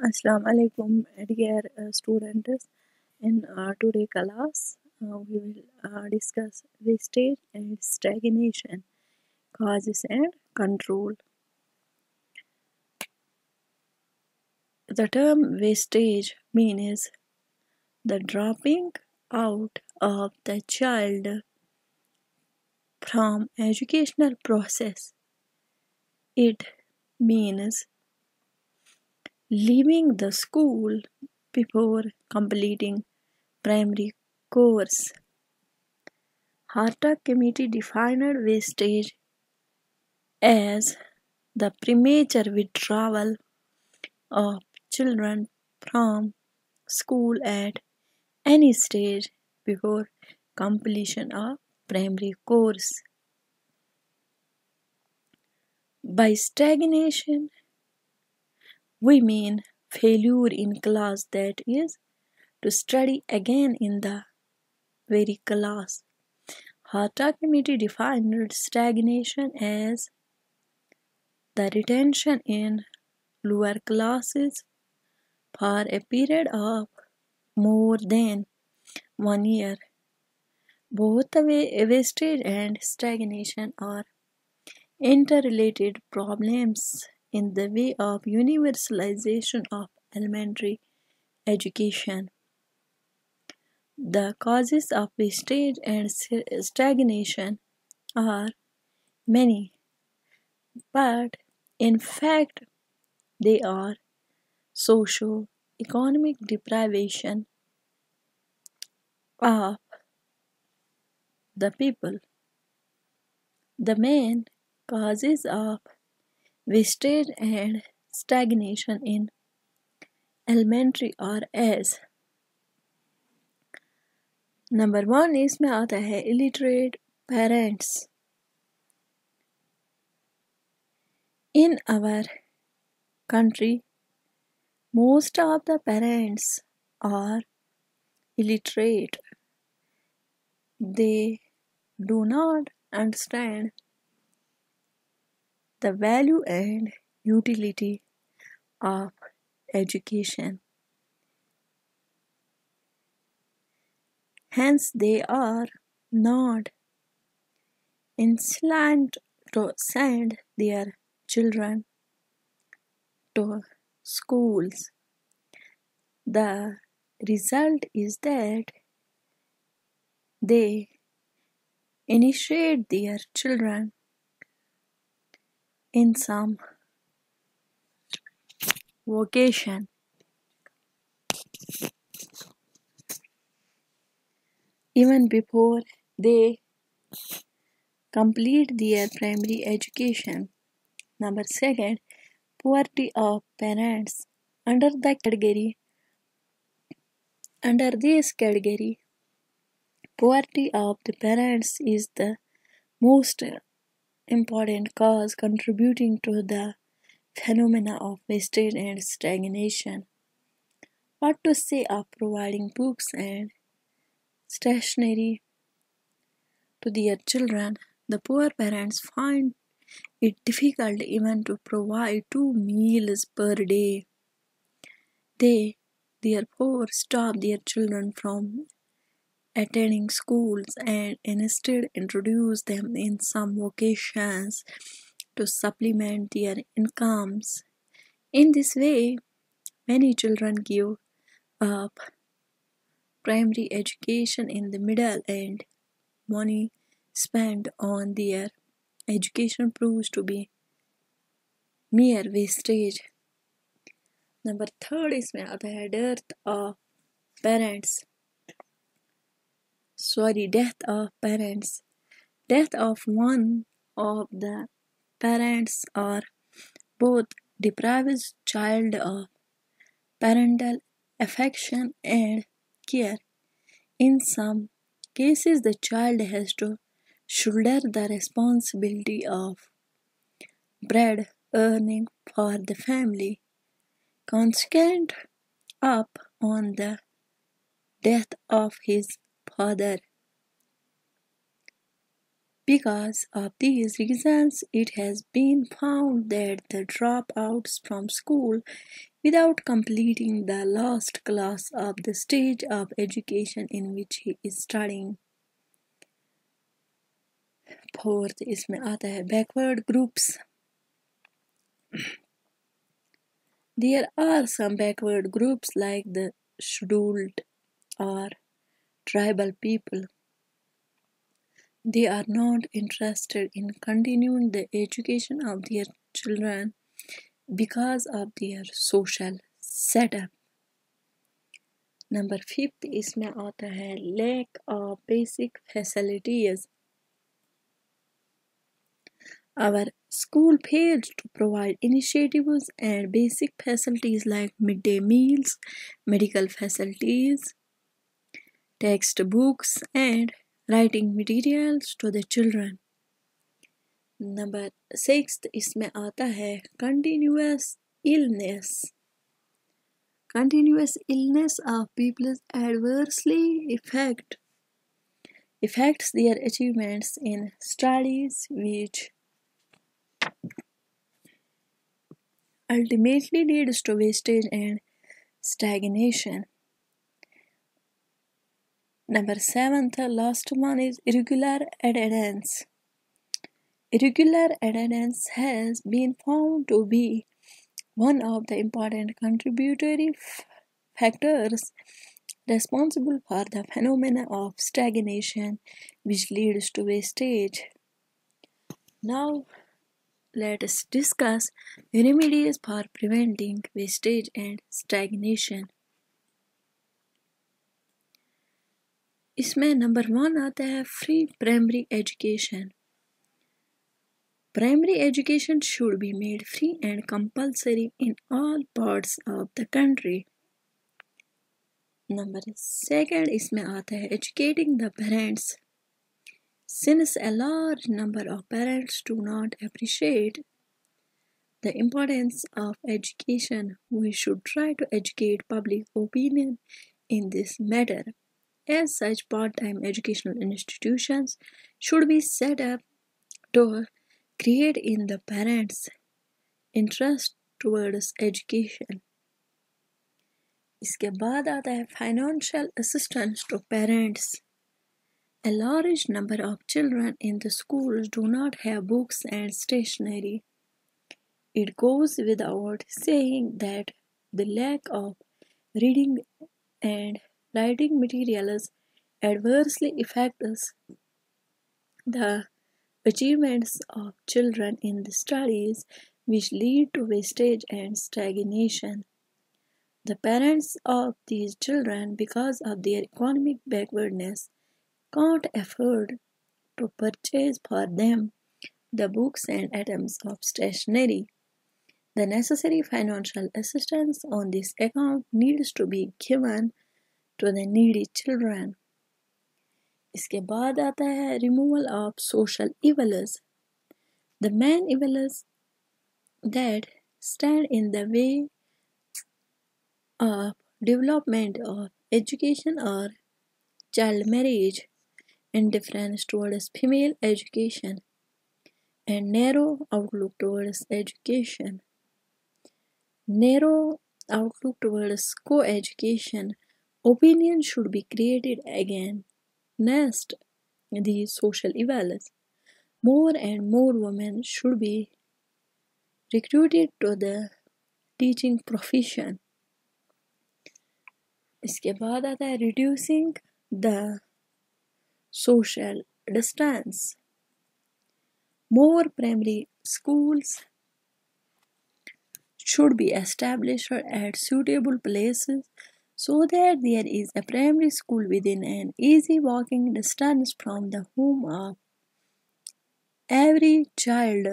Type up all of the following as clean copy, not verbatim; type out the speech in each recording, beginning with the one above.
Assalamu alaikum, dear students. In today class, we will discuss wastage and stagnation, causes and control. The term wastage means the dropping out of the child from educational process. It means leaving the school before completing primary course. Harta Committee defined wastage as the premature withdrawal of children from school at any stage before completion of primary course. By stagnation, we mean failure in class, that is, to study again in the very class. Harta Committee defined stagnation as the retention in lower classes for a period of more than 1 year. Both wastage and stagnation are interrelated problems in the way of universalization of elementary education. The causes of wastage and stagnation are many, but in fact they are socio-economic deprivation of the people. The main causes of wastage and stagnation in elementary are as number 1 इसमें आता है illiterate parents. In our country, most of the parents are illiterate. They do not understand the value and utility of education. Hence, they are not inclined to send their children to schools. The result is that they initiate their children in some vocation. Even before they complete their primary education. Number 2, poverty of parents. Under this category, poverty of the parents is the most important cause contributing to the phenomena of wastage and stagnation. What to say of providing books and stationery to their children? The poor parents find it difficult even to provide 2 meals per day. They therefore stop their children from attending schools and instead introduce them in some vocations to supplement their incomes. In this way, many children give up primary education in the middle and money spent on their education proves to be mere wastage. Number 3 इसमें आता है death of parents. Death of one of the parents or both deprives child of parental affection and care. In some cases, the child has to shoulder the responsibility of bread earning for the family. Consequent up on the death of his father, Because of these reasons, it has been found that the dropouts from school without completing the last class of the stage of education in which he is studying. Fourth इसमें आता है backward groups. There are some backward groups like the scheduled or tribal people. They are not interested in continuing the education of their children because of their social setup. Number 5 इसमें आता है lack of basic facilities. Our school fails to provide initiatives and basic facilities like midday meals, medical facilities, textbooks, and writing materials to the children. Number 6 इसमें आता है continuous illness. Continuous illness of people adversely affects their achievements in studies, which ultimately leads to wastage and stagnation. Number 7, the last one is irregular attendance. Irregular attendance has been found to be one of the important contributory factors responsible for the phenomena of stagnation, which leads to wastage. Now, let us discuss remedies for preventing wastage and stagnation. इसमें number 1 आता है free primary education. Primary education should be made free and compulsory in all parts of the country. Number 2 इसमें आता है educating the parents. Since a large number of parents do not appreciate the importance of education, we should try to educate public opinion in this matter. As such, part-time educational institutions should be set up to create in the parents' interest towards education. इसके बाद आता है financial assistance to parents. A large number of children in the schools do not have books and stationery. It goes without saying that the lack of reading and writing materials adversely affects the achievements of children in the studies, which lead to wastage and stagnation. The parents of these children, because of their economic backwardness, can't afford to purchase for them the books and items of stationery. The necessary financial assistance on this account needs to be given to the needy children. इसके बाद आता है removal of social evils. The main evils that stand in the way of development of education are child marriage, indifference towards female education, and narrow outlook towards education. Narrow outlook towards co-education. Opinion should be created again. Next, the social evils. More and more women should be recruited to the teaching profession. इसके बाद आता है reducing the social distance. More primary schools should be established at suitable places so that there is a primary school within an easy walking distance from the home of every child.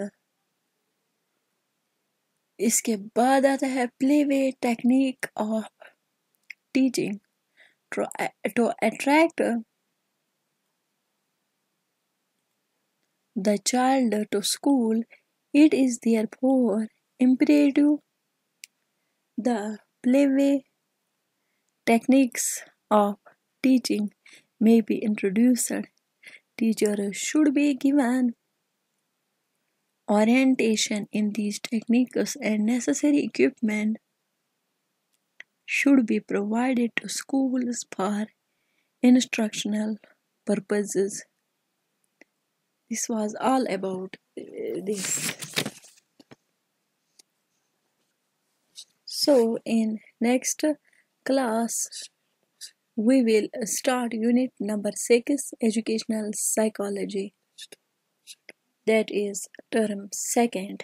इसके बाद आता है playway technique of teaching to attract the child to school. It is therefore imperative the playway techniques of teaching may be introduced. Teachers should be given orientation in these techniques and necessary equipment should be provided to schools for instructional purposes. This was all about this. So in next class we will start unit number 6, educational psychology, that is term 2nd.